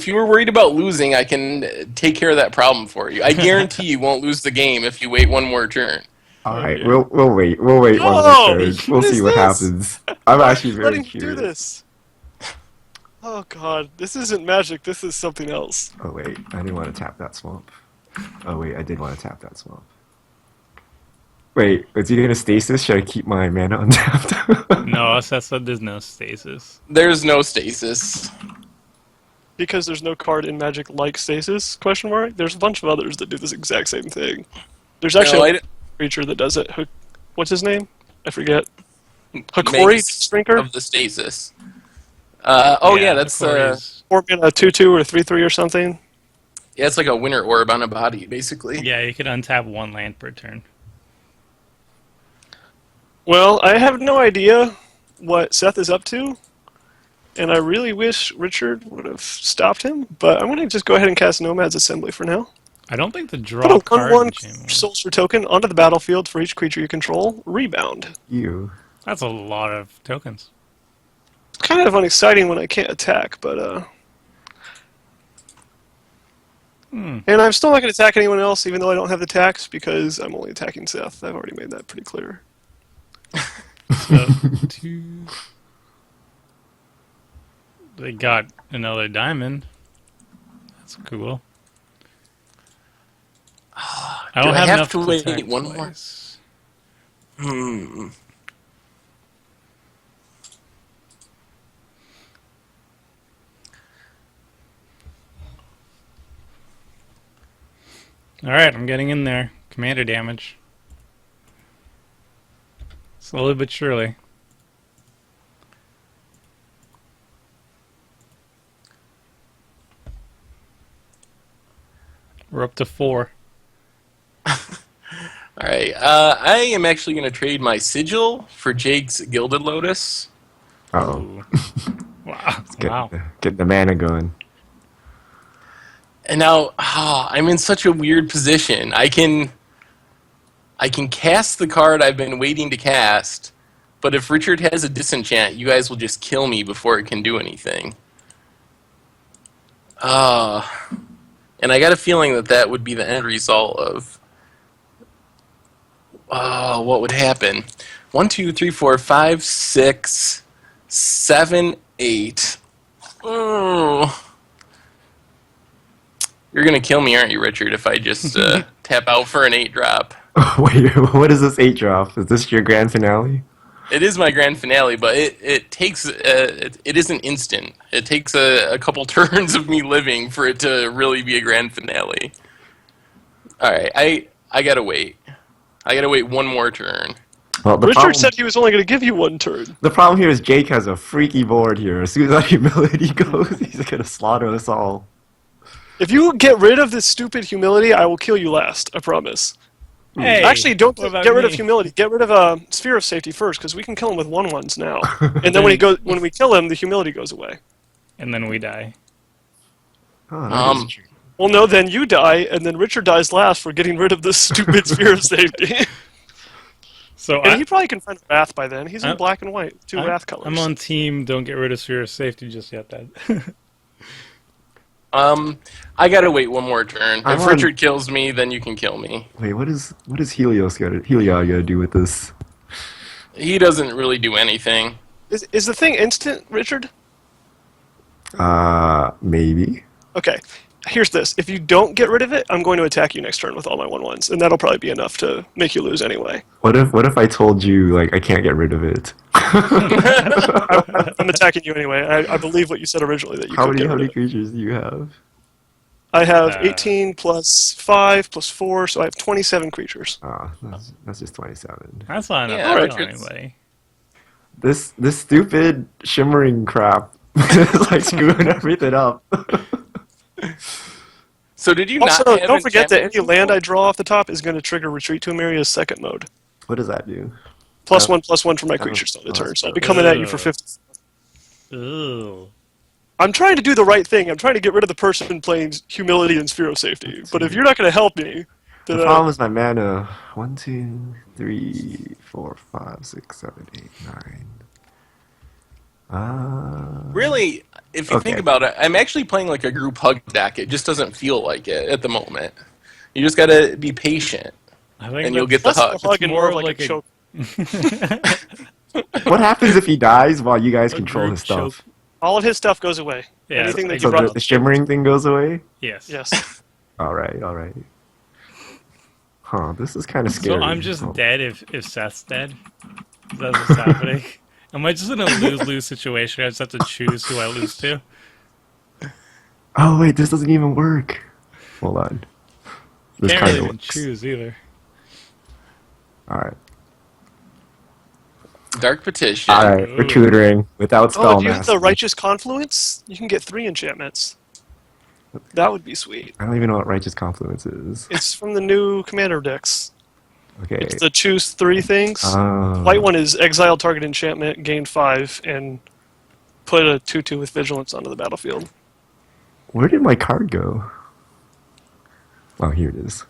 you were worried about losing, I can take care of that problem for you. I guarantee you won't lose the game if you wait one more turn. All right, Okay. we'll wait. We'll wait one No! more turn. We'll What see is what this? happens. I'm actually very Letting you do curious. this. Oh god, this isn't magic. This is something else. Oh wait, I didn't want to tap that swamp. Oh wait, I did want to tap that swamp. Wait, is he gonna stasis? Should I keep my mana untapped? No, Seth said there's no stasis. There's no stasis. Because there's no card in Magic like Stasis? Question mark. There's a bunch of others that do this exact same thing. There's actually No, a creature that does it. What's his name? I forget. Hakori Makes Drinker? of the stasis. Yeah, that's Corey's- 4-mana 2/2 or 3/3 or something. yeah, it's like a winter orb on a body, basically. Yeah, you could untap 1 land per turn. Well, I have no idea what Seth is up to, and I really wish Richard would have stopped him, but I'm going to just go ahead and cast Nomad's Assembly for now. I don't think the Put draw a card 1/1 enchantment was- Solstice token onto the battlefield for each creature you control. Rebound. You. That's a lot of tokens. It's kind of unexciting when I can't attack, but And I'm still not going to attack anyone else, even though I don't have the tax, because I'm only attacking Seth. I've already made that pretty clear. So, 2... They got another diamond. That's cool. I Do don't I have have enough to wait attack one more? twice. Alright, I'm getting in there. Commander damage. Slowly but surely. We're up to 4. Alright, I am actually going to trade my Sigil for Jake's Gilded Lotus. Uh-oh. Ooh. Wow. Get, Wow. get the mana going. And now, I'm in such a weird position. I can cast the card I've been waiting to cast, but if Richard has a disenchant, you guys will just kill me before it can do anything. And I got a feeling that that would be the end result of what would happen. 1, 2, 3, 4, 5, 6, 7, 8. Oh. You're going to kill me, aren't you, Richard, if I just tap out for an 8-drop? Wait, what is this 8-drop? Is this your grand finale? It is my grand finale, but it takes it isn't instant. It takes a couple turns of me living for it to really be a grand finale. All right, I gotta wait. I gotta wait one more turn. Well, Richard said he was only going to give you one turn. the problem here is Jake has a freaky board here. As soon as that humility goes, he's gonna slaughter us all. If you get rid of this stupid humility, I will kill you last. I promise. Hey, Actually, don't what about get rid of me? humility. Get rid of sphere of safety first, because we can kill him with 1/1s now. And then when we kill him, the humility goes away. And then we die. Oh, that is true. Well, no, then you die, and then Richard dies last for getting rid of this stupid sphere of safety. So And he probably can find a Wrath by then. He's in I'm- black and white, 2 Wrath colors. I'm on team don't get rid of Sphere of Safety just yet, Dad. I gotta wait one more turn. I'm If on- Richard kills me, then you can kill me. Wait, what is Helios Heliod gotta do with this? He doesn't really do anything. Is the thing instant, Richard? Maybe. Okay. Here's this. If you don't get rid of it, I'm going to attack you next turn with all my 1/1s, and that'll probably be enough to make you lose anyway. What if I told you like I can't get rid of it? I'm attacking you anyway. I believe what you said originally that you How could many get rid of it. creatures do you have? I have 18 plus 5 plus 4, so I have 27 creatures. That's just 27. That's not enough Yeah, to Richard's- kill anybody. This stupid shimmering crap is like screwing everything up. So did you Also, not have don't forget that any enchantment land I control? draw off the top is going to trigger Retreat to Ameria's second mode. What does that do? +1/+1 for my creatures on the turn, so I'll be coming at you for 50. Ooh. I'm trying to do the right thing. I'm trying to get rid of the person playing Humility and Sphere of Safety. But if you're not going to help me, The then problem is my mana. 1, 2, 3, 4, 5, 6, 7, 8, 9. Really, if you think Okay. about it, I'm actually playing like a group hug deck. It just doesn't feel like it at the moment. You just gotta be patient, I think and you'll that's- get the less of hug. a hug and more more of of like like a a- choke. What happens if he dies while you guys a control group his stuff? choke. All of his stuff goes away. Yeah, Anything that it's you So brought the shimmering thing goes away? Yes. Yes. All right. Huh, this is kind of scary. So I'm just Oh. dead if Seth's dead? That's what's happening? Am I just in a lose-lose situation? I just have to choose who I lose to? Oh wait, this doesn't even work. Hold on. This Can't kind really of even works. choose either. All right. Dark Petition. All right. We're Ooh. tutoring without Oh, do you have spell the Righteous Confluence? You can get 3 enchantments. That would be sweet. I don't even know what Righteous Confluence is. It's from the new Commander decks. Okay. It's the choose 3 things. Oh. White one is exile target enchantment, gain 5, and put a 2/2 with vigilance onto the battlefield. Where did my card go? Oh, here it is.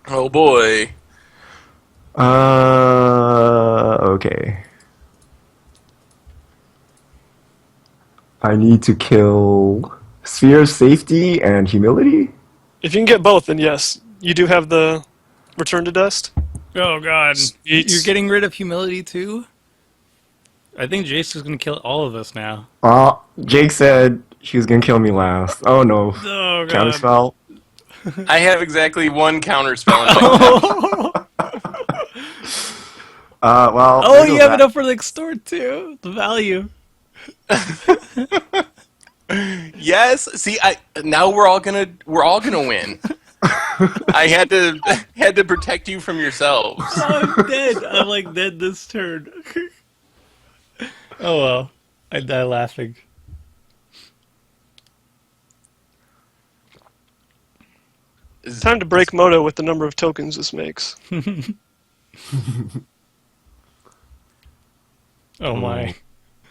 Oh boy. Okay. I need to kill Sphere of Safety and Humility? If you can get both, then yes. You do have the Return to Dust. Oh god. Sweet. You're getting rid of humility too? I think Jace is gonna kill all of us now. Oh, Jake said he was gonna kill me last. Oh no. Oh god. Counterspell? I have exactly one counter spell. In my Well. Oh, there you goes have that. enough for the extort too. The value. Yes. See, now we're all gonna win. I had to protect you from yourselves. I'm dead. I'm like dead this turn. Oh well. I die laughing. Time to break Moto with the number of tokens this makes. Oh my.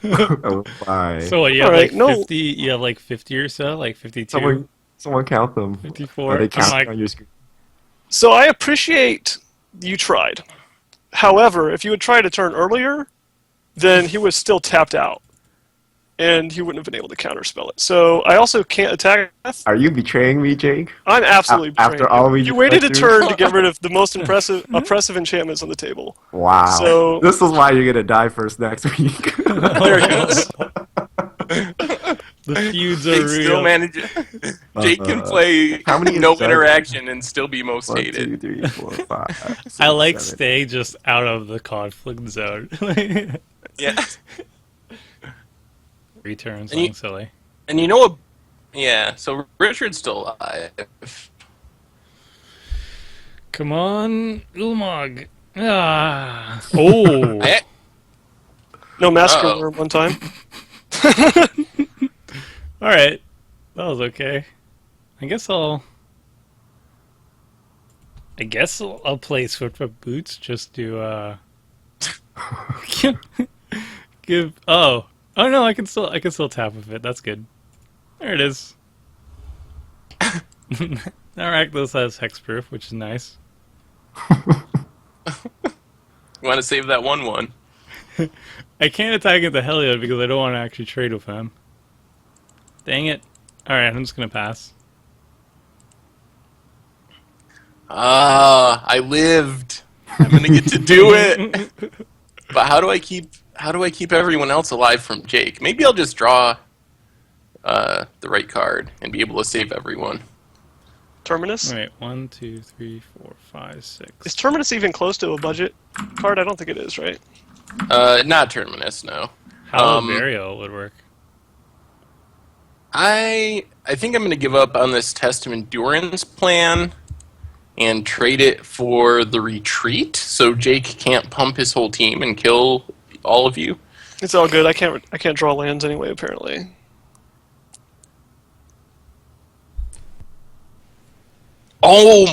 Oh my. So what, you have Alright, like no. 50 you have like 50 or so? Like 52? Someone count them. 54? Are they I'm counting like- on your screen? So I appreciate you tried. However, if you had tried a turn earlier, then he was still tapped out. And he wouldn't have been able to counterspell it. So I also can't attack Seth. Are you betraying me, Jake? I'm absolutely After betraying all you. we You just waited a went through? turn to get rid of the most oppressive enchantments on the table. Wow. So- This is why you're gonna die first next week. There it goes. The feuds are Jake real. still manages. Jake can play how many no is that? interaction and still be most 1, hated. 2, 3, 4, 5, 6, I like 7. stay just out of the conflict zone. Yeah. Returns And you- being silly. And you know what? Yeah, so Richard's still alive. Come on, Ulmog. Ah. Oh. I, No massacre Uh-oh. worm one time. Alright. That was okay. I guess I'll play Swift Foot Boots just to give oh no, I can still tap with it. That's good. There it is. Now Rakdos has hexproof, which is nice. you want to save that 1/1? I can't attack into Heliod because I don't want to actually trade with him. Dang it. Alright, I'm just gonna pass. I lived. I'm gonna get to do it. But how do I keep everyone else alive from Jake? Maybe I'll just draw the right card and be able to save everyone. Terminus? Wait, 1, 2, 3, 4, 5, 6. Is Terminus even close to a budget card? I don't think it is, right? Not Terminus, no. How Burial would work. I think I'm gonna give up on this Test of Endurance plan and trade it for the retreat, so Jake can't pump his whole team and kill all of you. It's all good. I can't draw lands anyway, apparently. Oh!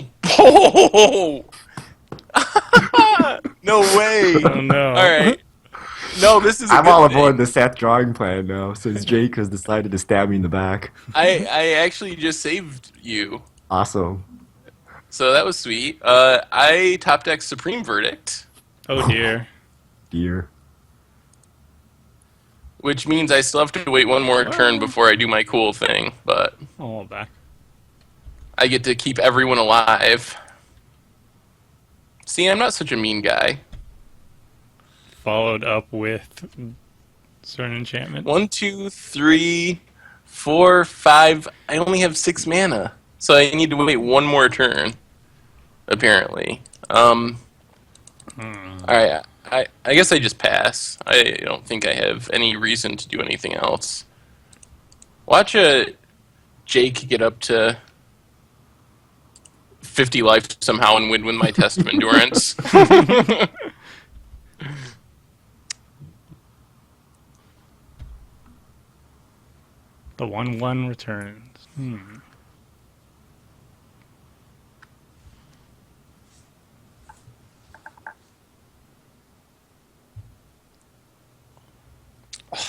No way! Oh no. Alright. No, this is a I'm good all thing. aboard the Seth drawing plan now, since Jake has decided to stab me in the back. I actually just saved you. Awesome. So that was sweet. I top deck Supreme Verdict, Oh dear. Dear. which means I still have to wait one more turn before I do my cool thing, but All back. I get to keep everyone alive. See, I'm not such a mean guy. Followed up with certain enchantment. 1, 2, 3, 4, 5. I only have 6 mana, so I need to wait one more turn. Apparently. Alright, I guess I just pass. I don't think I have any reason to do anything else. Watch Jake get up to 50 life somehow and win with my Test of Endurance. The 1/1 returns.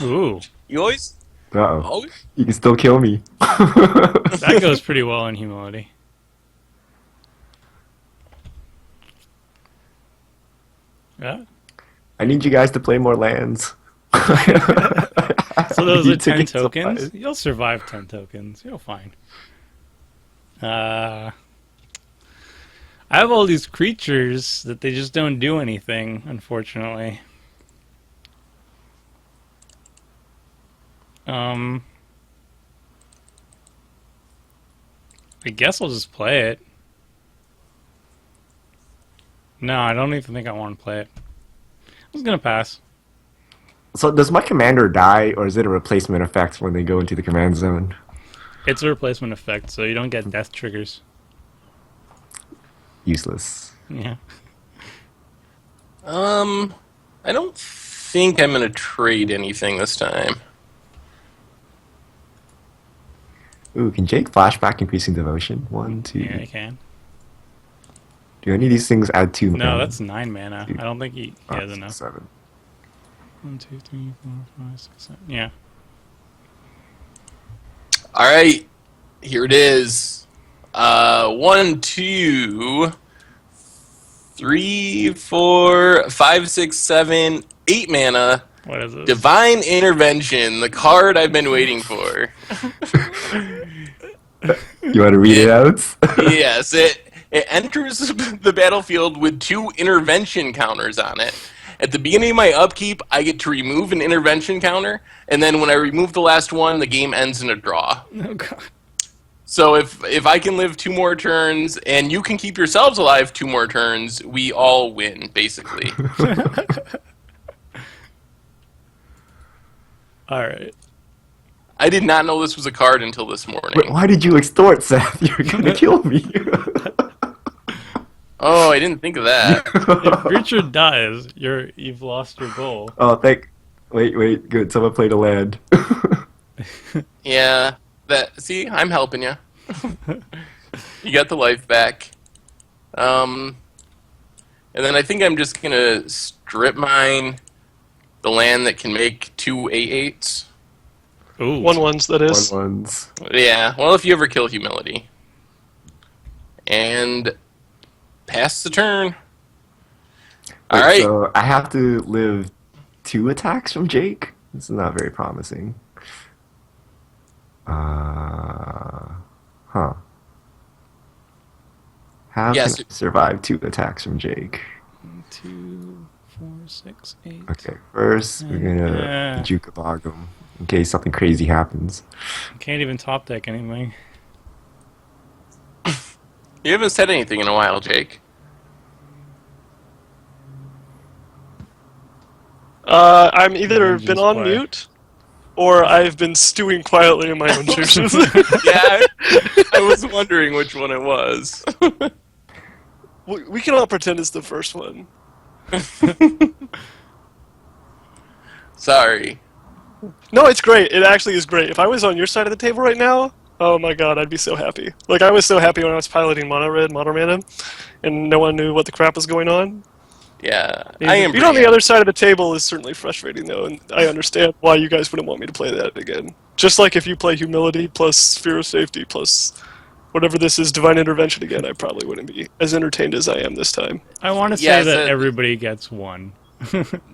Ooh, You always... Uh-oh. always You can still kill me. that goes pretty well in humility. Yeah. I need you guys to play more lands. So those I are need to 10 get tokens. supplies. You'll survive 10 tokens. You'll fine. I have all these creatures that they just don't do anything, unfortunately. I guess I'll just play it. No, I don't even think I want to play it. I was gonna pass. So does my commander die, or is it a replacement effect when they go into the command zone? It's a replacement effect, so you don't get death triggers. useless. Yeah. I don't think I'm gonna trade anything this time. Ooh, can Jake flashback increasing devotion? 1, 2. Yeah, you can. Do any of these things add 2 mana? No, that's 9 mana. I don't think he has 6, enough. 7. 1, 2, 3, 4, 5, 6, 7. Yeah. All right, here it is. 1, 2, 3, 4, 5, 6, 7, 8 mana. What is this? Divine Intervention, the card I've been waiting for. You want to read it out? Yes, it enters the battlefield with 2 intervention counters on it. At the beginning of my upkeep, I get to remove an intervention counter, and then when I remove the last one, the game ends in a draw. Oh, God. So if I can live 2 more turns, and you can keep yourselves alive 2 more turns, we all win, basically. All right. I did not know this was a card until this morning. Wait, why did you extort, Seth? You're gonna kill me. Oh, I didn't think of that. If Richard dies, you've lost your goal. Oh, wait, good. Someone played a land. Yeah, see, I'm helping you. You got the life back. And then I think I'm just gonna strip mine the land that can make 2 8/8s. Ooh. 1/1s, that is. 1/1s. Yeah, well, if you ever kill Humility. And pass the turn. All right. So I have to live 2 attacks from Jake? This is not very promising. Huh. How Yes. can I survive 2 attacks from Jake? 1, 2, 4, 6, 8. Okay, first we're gonna juke a bog him in case something crazy happens. Can't even top deck anything. You haven't said anything in a while, Jake. I'm either Dungeons been on play. mute, or I've been stewing quietly in my own juices. Yeah, I was wondering which one it was. We can all pretend it's the first one. Sorry. No, it's great. It actually is great. If I was on your side of the table right now, oh my god, I'd be so happy. Like, I was so happy when I was piloting Mono Red, Mono Mana, and no one knew what the crap was going on. Yeah, I am. Being on the other side of the table is certainly frustrating, though, and I understand why you guys wouldn't want me to play that again. Just like if you play Humility plus Sphere of Safety plus whatever this is, Divine Intervention again, I probably wouldn't be as entertained as I am this time. I want to say Yes, that everybody gets 1.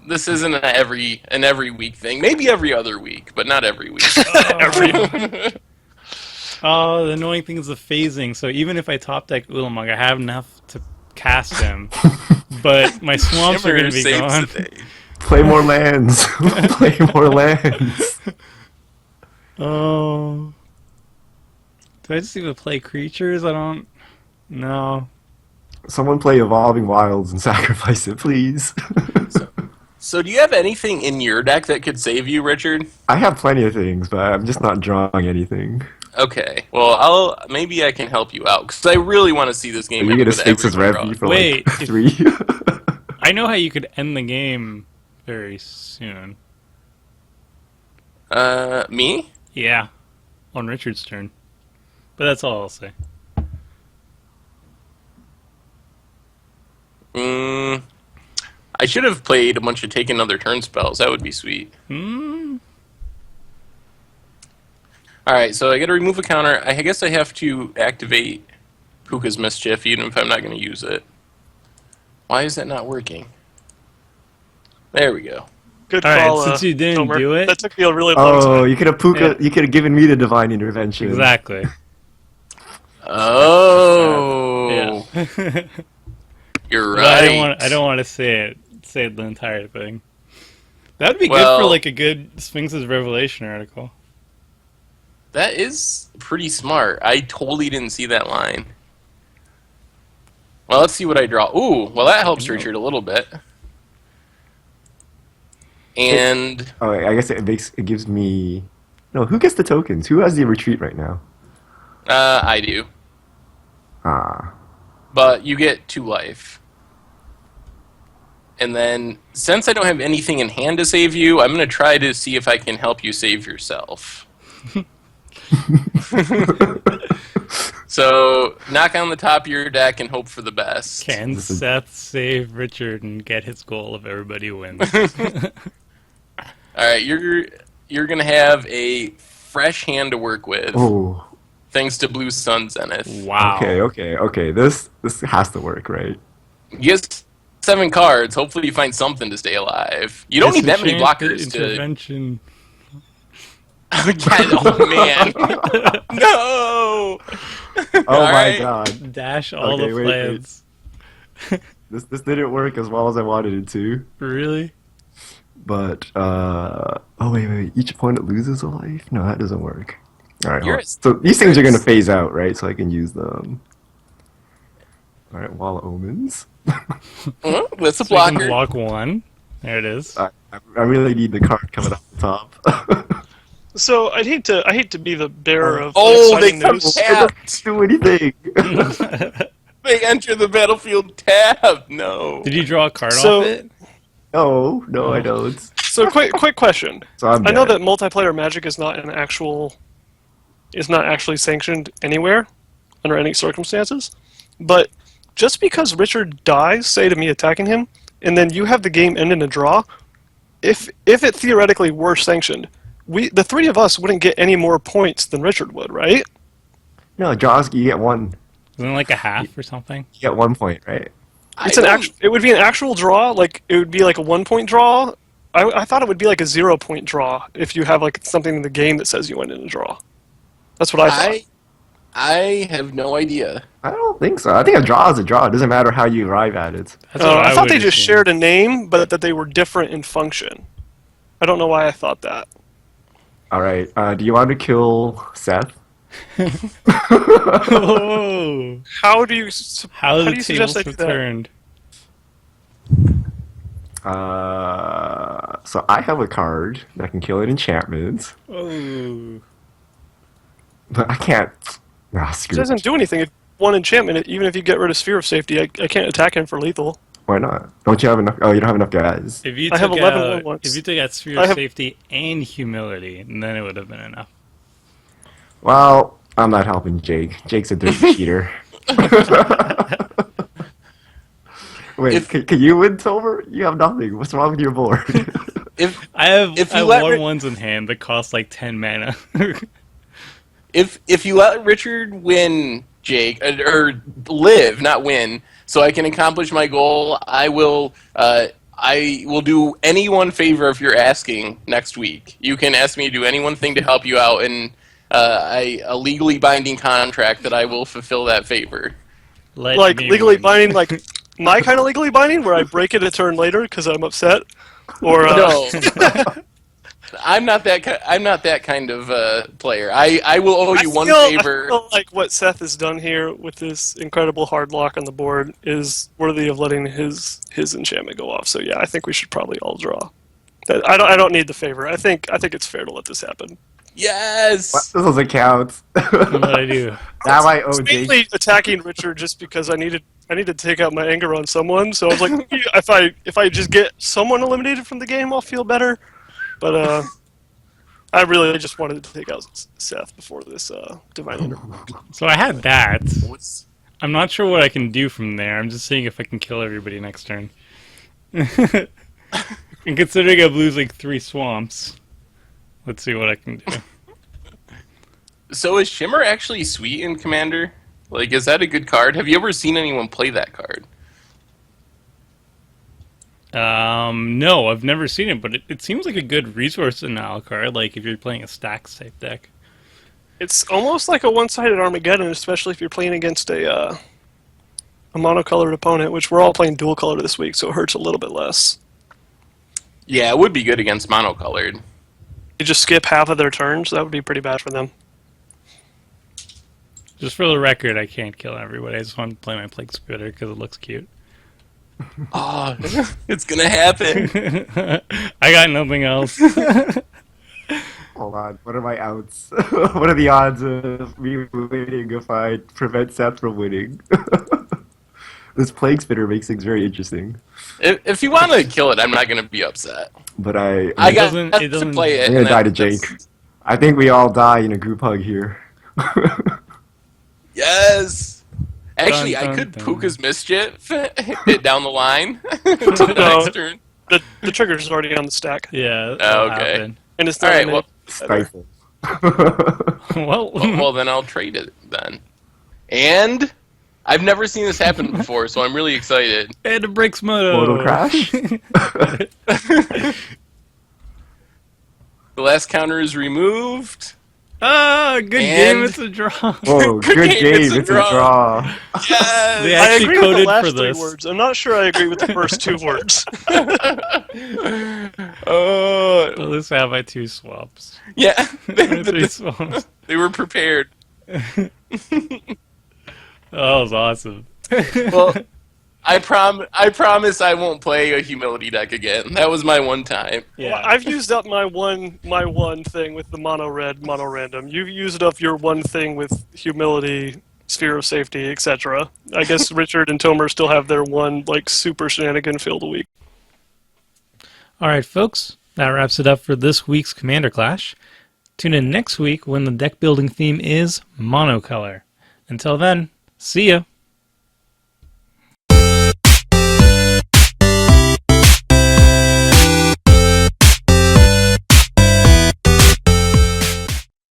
This isn't an every week thing. Maybe every other week, but not every week. Oh, the annoying thing is the phasing. So even if I top deck Ulamog, I have enough to cast him. But my swamps are going to be Shimmer gone. saves the day. Play more lands. Play more lands. Oh. Do I just even play creatures? I don't... No. Someone play Evolving Wilds and sacrifice it, please. So, do you have anything in your deck that could save you, Richard? I have plenty of things, but I'm just not drawing anything. Okay. Well, maybe I can help you out because I really want to see this game. Are you end gonna with Sphinx as everyone Rev drawn. for Wait, like 3? I know how you could end the game very soon. Me? Yeah. On Richard's turn. But that's all I'll say. I should have played a bunch of Take Another Turn spells. That would be sweet. Alright, so I gotta remove a counter. I guess I have to activate Puka's Mischief, even if I'm not going to use it. Why is that not working? There we go. Good All right, call. since you didn't Homer. do it- That took me a really long Oh, time. you could have Puka. You could have given me the divine intervention. Exactly. Oh, Yeah. you're But right. I don't want to say the entire thing. That'd be good Well- for like a good Sphinx's Revelation article. That is pretty smart. I totally didn't see that line. Well, let's see what I draw. Ooh, well that helps Richard a little bit. And Oh, I guess it gives me. No, who gets the tokens? Who has the retreat right now? I do. Ah. but you get 2 life. And then, since I don't have anything in hand to save you, I'm going to try to see if I can help you save yourself. So, knock on the top of your deck and hope for the best. Can Seth save Richard and get his goal if everybody wins? Alright, you're going to have a fresh hand to work with, Oh. thanks to Blue Sun Zenith. Wow. Okay. This has to work, right? You get 7 cards. Hopefully you find something to stay alive. You don't need that many Disenchant blockers to... intervention. Oh, man. No! Oh my Alright. god. Dash all Okay, the wait. plans. This didn't work as well as I wanted it to. Really? But oh wait. Each opponent loses a life? No, that doesn't work. Alright, You're so these things are gonna phase out, right? So I can use them. Alright, Wall of Omens. That's a So you can blocker. block one. There it is. I really need the card coming off the top. So I'd hate to be the bearer of Oh, they exciting come news. tapped. Do anything. They enter the battlefield tapped. No. Did you draw a card So- off it? No, I don't. So quick question. So I'm I know dead. that multiplayer Magic is not actually sanctioned anywhere under any circumstances, but just because Richard dies, say to me attacking him, and then you have the game end in a draw, if it theoretically were sanctioned, the 3 of us wouldn't get any more points than Richard would, right? No, draws. You get one. Isn't it like a half or something? You get 1 point, right? It would be an actual draw, like it would be like a 1-point draw. I thought it would be like a 0-point draw if you have like something in the game that says you went in a draw. That's what I thought. I have no idea. I don't think so. I think a draw is a draw. It doesn't matter how you arrive at it. That's what I thought would they just assume. shared a name, but that they were different in function. I don't know why I thought that. All right. Do you want to kill Seth? Oh, How do you how do the you tables suggest I do have that? turned. So I have a card that can kill an enchantment, Oh, but I can't. Ah, It screw it. doesn't do anything. If one enchantment, even if you get rid of Sphere of Safety, I can't attack him for lethal. Why not? Don't you have enough? Oh, you don't have enough guys. if you I have took 11 out, once. if you took out sphere I of have- safety and humility, then it would have been enough. Well, I'm not helping Jake. Jake's a dirty cheater. Wait, If- can you win, Silver? You have nothing. What's wrong with your board? If I have If I you have let 1/1s in hand that cost like 10 mana. if you let Richard win, Jake, or live, not win, so I can accomplish my goal, I will do any one favor if you're asking next week. You can ask me to do any one thing to help you out, and a legally binding contract that I will fulfill that favor. Let Like me legally win. binding, like my kind of legally binding, where I break it a turn later because I'm upset, or No, I'm not that kind of player. I will owe you one favor. I feel like what Seth has done here with this incredible hard lock on the board is worthy of letting his enchantment go off. So yeah, I think we should probably all draw. I don't need the favor. I think it's fair to let this happen. Yes. What? This doesn't count. What did I do? Now I owe It's Jake. mainly attacking Richard just because I needed to take out my anger on someone. So I was like, if I just get someone eliminated from the game, I'll feel better. But I really just wanted to take out Seth before this divine interval. So I had that. What's- I'm not sure what I can do from there. I'm just seeing if I can kill everybody next turn. And considering I've lose like 3 swamps, let's see what I can do. So is Shimmer actually sweet in Commander? Like, is that a good card? Have you ever seen anyone play that card? No, I've never seen it, but it seems like a good resource denial card. Like if you're playing a stacks type deck. It's almost like a one-sided Armageddon, especially if you're playing against a monocolored opponent, which we're all playing dual color this week, so it hurts a little bit less. Yeah, it would be good against monocolored. You just skip half of their turns, that would be pretty bad for them. Just for the record, I can't kill everybody. I just want to play my Plague Spitter because it looks cute. Oh, it's gonna happen. I got nothing else. Hold on. What are my outs? What are the odds of me winning if I prevent Seth from winning? This plague spitter makes things very interesting. If you want to kill it, I'm not going to be upset. But I got doesn't- it to doesn't- play it. I'm gonna and die to that's- Jake. I think we all die in a group hug here. Yes. Actually, Dun, I dun, could dun. Puka's Mischief it down the line to the No. next turn. The trigger's already on the stack, Yeah. Oh, that'll okay. happen. and it's All not. right, in well, Stifle. Well, well, then I'll trade it then. And I've never seen this happen before, so I'm really excited. and it breaks Moto. Mortal Crash? The last counter is removed. Ah, good And- game. It's a draw. Whoa, good game. It's a draw. Yes. They I actually agree with the coded last for three this. words. I'm not sure I agree with the first two words. Oh, At least I have my 2 swaps. yeah. My 3 swaps. They were prepared. That was awesome. Well, I promise I won't play a humility deck again. That was my one time. Yeah. Well, I've used up my one thing with the mono red, mono random. You've used up your one thing with humility, sphere of safety, etc. I guess Richard and Tomer still have their one like super shenanigan filled a week. All right, folks. That wraps it up for this week's Commander Clash. Tune in next week when the deck building theme is monocolor. Until then, see ya.